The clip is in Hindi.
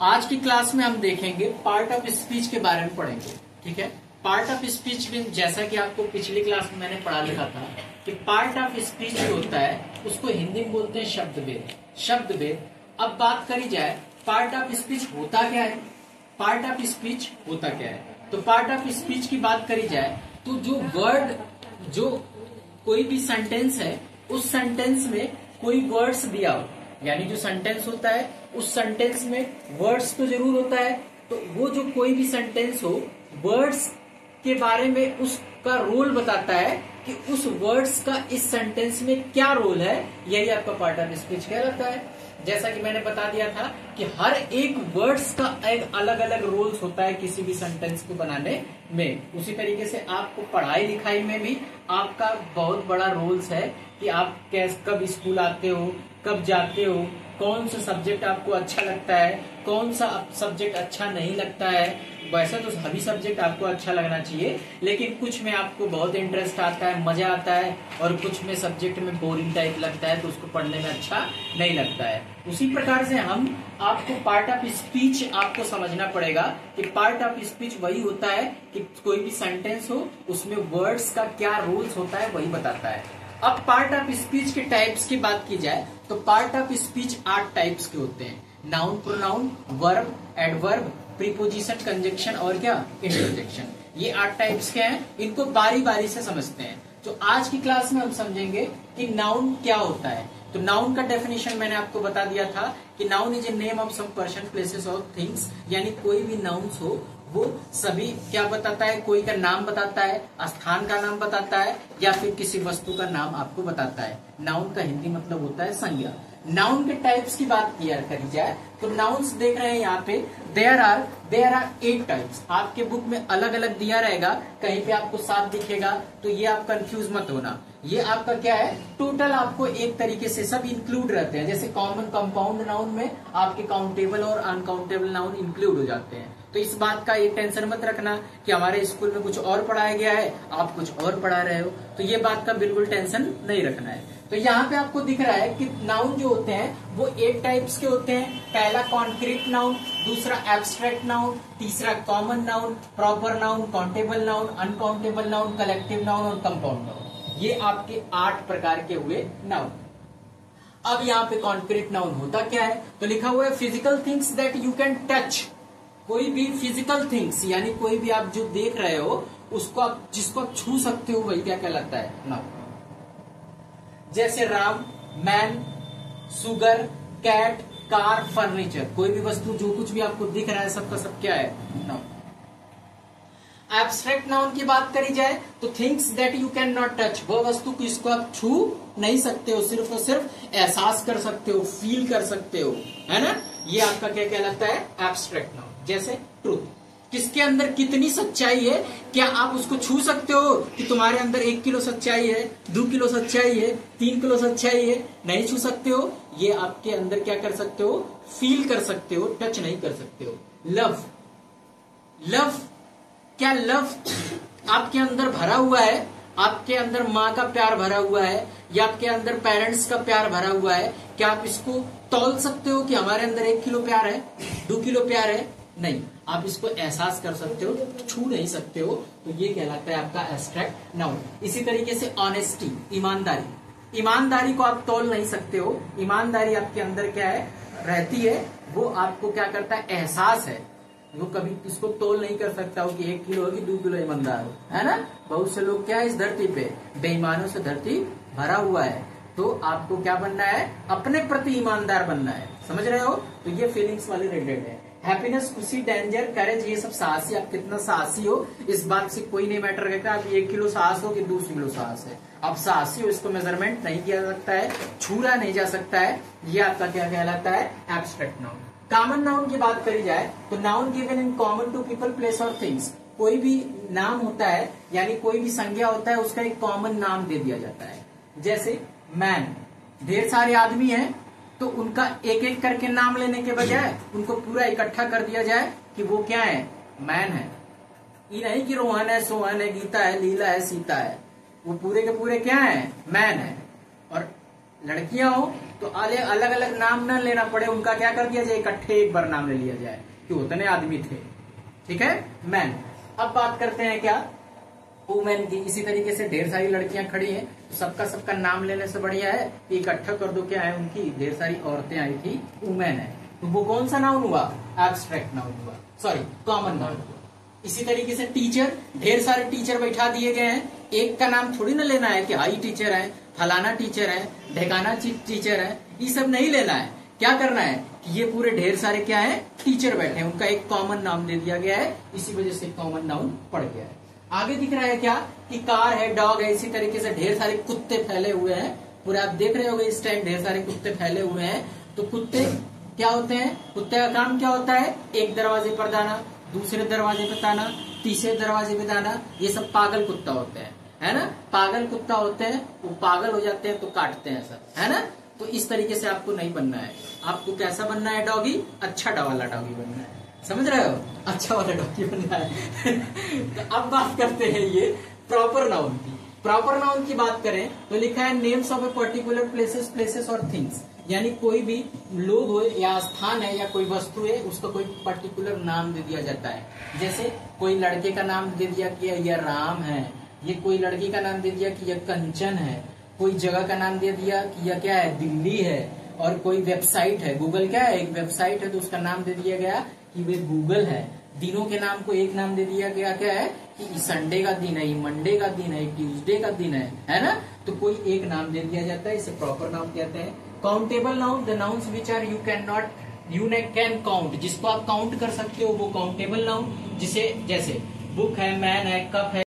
आज की क्लास में हम देखेंगे पार्ट ऑफ स्पीच के बारे में पढ़ेंगे। ठीक है, पार्ट ऑफ स्पीच में जैसा कि आपको पिछली क्लास में मैंने पढ़ा लिखा था कि पार्ट ऑफ स्पीच जो होता है उसको हिंदी में बोलते हैं शब्द भेद। शब्द भेद। अब बात करी जाए पार्ट ऑफ स्पीच होता क्या है, पार्ट ऑफ स्पीच होता क्या है। तो पार्ट ऑफ स्पीच की बात करी जाए तो जो वर्ड, जो कोई भी सेंटेंस है उस सेंटेंस में कोई वर्ड्स दिया हो, यानी जो सेंटेंस होता है उस सेंटेंस में वर्ड्स तो जरूर होता है। तो वो जो कोई भी सेंटेंस हो वर्ड्स के बारे में उसका रोल बताता है कि उस वर्ड्स का इस सेंटेंस में क्या रोल है, यही आपका पार्ट ऑफ स्पीच कहलाता है। जैसा कि मैंने बता दिया था कि हर एक वर्ड्स का एक अलग अलग रोल्स होता है किसी भी सेंटेंस को बनाने में। उसी तरीके से आपको पढ़ाई लिखाई में भी आपका बहुत बड़ा रोल्स है कि आप कब स्कूल आते हो, कब जाते हो, कौन सा सब्जेक्ट आपको अच्छा लगता है, कौन सा सब्जेक्ट अच्छा नहीं लगता है। वैसे तो सभी सब्जेक्ट आपको अच्छा लगना चाहिए, लेकिन कुछ में आपको बहुत इंटरेस्ट आता है, मजा आता है, और कुछ में सब्जेक्ट में बोरिंग टाइप लगता है तो उसको पढ़ने में अच्छा नहीं लगता है। उसी प्रकार से हम आपको पार्ट ऑफ स्पीच आपको समझना पड़ेगा कि पार्ट ऑफ स्पीच वही होता है कि कोई भी सेंटेंस हो उसमें वर्ड्स का क्या रोल्स होता है वही बताता है। अब पार्ट ऑफ स्पीच के टाइप्स की बात की जाए तो पार्ट ऑफ स्पीच 8 टाइप्स के होते हैं। Noun, pronoun, verb, adverb, preposition, conjunction और क्या इंटरजेक्शन। ये 8 टाइप्स के हैं। इनको बारी बारी से समझते हैं। तो आज की क्लास में हम समझेंगे कि नाउन क्या होता है। तो नाउन का डेफिनेशन मैंने आपको बता दिया था कि noun is a name of some person, places और थिंग्स, यानी कोई भी नाउन्स हो वो सभी क्या बताता है, कोई का नाम बताता है, स्थान का नाम बताता है, या फिर किसी वस्तु का नाम आपको बताता है। नाउन का हिंदी मतलब होता है संज्ञा। नाउन के टाइप्स की बात किया करी जाए तो नाउन्स देख रहे हैं यहाँ पे देयर आर 8 टाइप्स। आपके बुक में अलग अलग दिया रहेगा, कहीं पे आपको 7 दिखेगा तो ये आप कंफ्यूज मत होना। ये आपका क्या है, टोटल आपको एक तरीके से सब इंक्लूड रहते हैं। जैसे कॉमन कंपाउंड नाउन में आपके काउंटेबल और अनकाउंटेबल नाउन इंक्लूड हो जाते हैं। तो इस बात का एक टेंशन मत रखना कि हमारे स्कूल में कुछ और पढ़ाया गया है, आप कुछ और पढ़ा रहे हो, तो ये बात का बिल्कुल टेंशन नहीं रखना है। तो यहाँ पे आपको दिख रहा है कि नाउन जो होते हैं वो 8 टाइप्स के होते हैं। पहला कॉन्क्रीट नाउन, दूसरा एब्स्ट्रैक्ट नाउन, तीसरा common noun, proper noun, countable noun, uncountable noun, collective noun और कंपाउंड नाउन। ये आपके 8 प्रकार के हुए नाउन। अब यहाँ पे कॉन्क्रीट नाउन होता क्या है, तो लिखा हुआ है physical things that you can touch. कोई भी फिजिकल थिंग्स यानी कोई भी आप जो देख रहे हो उसको आप, जिसको आप छू सकते हो, वही क्या कहलाता है, नाउन। जैसे Ram, man, sugar, cat, car, furniture. कोई भी वस्तु जो कुछ भी आपको दिख रहा है सबका सब क्या है, नाउन। एब्स्ट्रैक्ट नाउन की बात करी जाए तो things that you can not touch, वो वस्तु जिसको आप छू नहीं सकते हो, सिर्फ और सिर्फ एहसास कर सकते हो, फील कर सकते हो, है ना। ये आपका क्या कहलाता है, एब्स्ट्रैक्ट नाउन। जैसे ट्रूथ, किसके अंदर कितनी सच्चाई है, क्या आप उसको छू सकते हो कि तुम्हारे अंदर 1 किलो सच्चाई है, 2 किलो सच्चाई है, 3 किलो सच्चाई है, नहीं छू सकते हो। ये आपके अंदर क्या कर सकते हो, फील कर सकते हो, टच नहीं कर सकते हो। लव, लव क्या, लव आपके अंदर भरा हुआ है, आपके अंदर माँ का प्यार भरा हुआ है या आपके अंदर पेरेंट्स का प्यार भरा हुआ है। क्या आप इसको तौल सकते हो कि हमारे अंदर 1 किलो प्यार है, 2 किलो प्यार है, नहीं। आप इसको एहसास कर सकते हो, छू नहीं सकते हो, तो ये कहलाता है आपका एब्स्ट्रैक्ट नाउन। इसी तरीके से ऑनेस्टी, ईमानदारी, ईमानदारी को आप तौल नहीं सकते हो। ईमानदारी आपके अंदर क्या है, रहती है, वो आपको क्या करता है, एहसास है। वो कभी इसको तोल नहीं कर सकता हो कि 1 किलो हो कि 2 किलो ईमानदार हो, है ना। बहुत से लोग क्या है, इस धरती पे बेईमानों से धरती भरा हुआ है। तो आपको क्या बनना है, अपने प्रति ईमानदार बनना है, समझ रहे हो। तो ये फीलिंग्स वाले रिलेटेड है। हैप्पीनेस, खुशी, डेंजर, करेज, ये सब साहसी। आप कितना साहसी हो इस बात से कोई नहीं मैटर करता। आप 1 किलो साहस हो कि 2 किलो साहस है, आप साहसी हो, इसको मेजरमेंट नहीं किया जा सकता है, छूरा नहीं जा सकता है। ये आपका क्या कहलाता है, एब्स्ट्रैक्ट नाउन। कॉमन नाउन की बात करी जाए तो noun given in common to people, place और थिंग्स। कोई भी नाम होता है यानी कोई भी संज्ञा होता है उसका एक कॉमन नाम दे दिया जाता है। जैसे मैन, ढेर सारे आदमी हैं तो उनका एक एक करके नाम लेने के बजाय उनको पूरा इकट्ठा कर दिया जाए कि वो क्या है, मैन है। ये नहीं कि रोहन है, सोहन है, गीता है, लीला है, सीता है, वो पूरे के पूरे क्या है, मैन है। और लड़कियां हो तो अलग अलग नाम न लेना पड़े, उनका क्या कर दिया जाए, इकट्ठे एक बार नाम ले लिया जाए कि उतने आदमी थे। ठीक है, मैन। अब बात करते हैं क्या, वुमेन की। इसी तरीके से ढेर सारी लड़कियां खड़ी हैं, तो सबका नाम लेने से बढ़िया है कि इकट्ठा कर दो, क्या है उनकी, ढेर सारी औरतें आई थी, वुमेन है। तो वो कौन सा नाउन हुआ, एब्स्ट्रैक्ट नाउन हुआ, सॉरी कॉमन नाउन हुआ। इसी तरीके से टीचर, ढेर सारे टीचर बैठा दिए गए हैं, एक का नाम थोड़ी ना लेना है कि हाई टीचर है, फलाना टीचर है, ढेकाना टीचर है, ये सब नहीं लेना है। क्या करना है कि ये पूरे ढेर सारे क्या है, टीचर बैठे हैं, उनका एक कॉमन नाम दे दिया गया है, इसी वजह से कॉमन नाउन पड़ गया है। आगे दिख रहा है क्या कि कार है, डॉग है, इसी तरीके से ढेर सारे कुत्ते फैले हुए हैं पूरे। आप देख रहे होंगे इस टाइम ढेर सारे कुत्ते फैले हुए हैं। तो कुत्ते क्या होते हैं, कुत्ते का काम क्या होता है, एक दरवाजे पर दाना, दूसरे दरवाजे पे दाना, तीसरे दरवाजे पे दाना। ये सब पागल कुत्ता होते हैं, है ना, पागल कुत्ता होते हैं, वो पागल हो जाते हैं तो काटते हैं सब, है ना। तो इस तरीके से आपको नहीं बनना है, आपको कैसा बनना है, डॉगी, अच्छा वाला डॉगी बनना है, समझ रहे हो, अच्छा वाला डॉगी बनना है। तो अब बात करते हैं ये प्रॉपर नाउन की। प्रॉपर नाउन की बात करें तो लिखा है names of a particular places और थिंग्स, यानी कोई भी लोग हो या स्थान है या कोई वस्तु है, उसका कोई पर्टिकुलर नाम दे दिया जाता है। जैसे कोई लड़के का नाम दे दिया कि यह राम है, ये कोई लड़की का नाम दे दिया कि यह कंचन है, कोई जगह का नाम दे दिया कि यह क्या है, दिल्ली है। और कोई वेबसाइट है, गूगल क्या है, एक वेबसाइट है, तो उसका नाम दे दिया गया कि वे गूगल है। दिनों के नाम को एक नाम दे दिया गया, क्या है कि संडे का दिन है, मंडे का दिन है, ट्यूसडे का दिन है ना। तो कोई एक नाम दे दिया जाता है, इसे प्रॉपर नाउन कहते हैं। Countable noun, the nouns which are you can count, जिसको आप काउंट कर सकते हो वो काउंटेबल नाउन। जिसे जैसे बुक है, मैन है, कप है,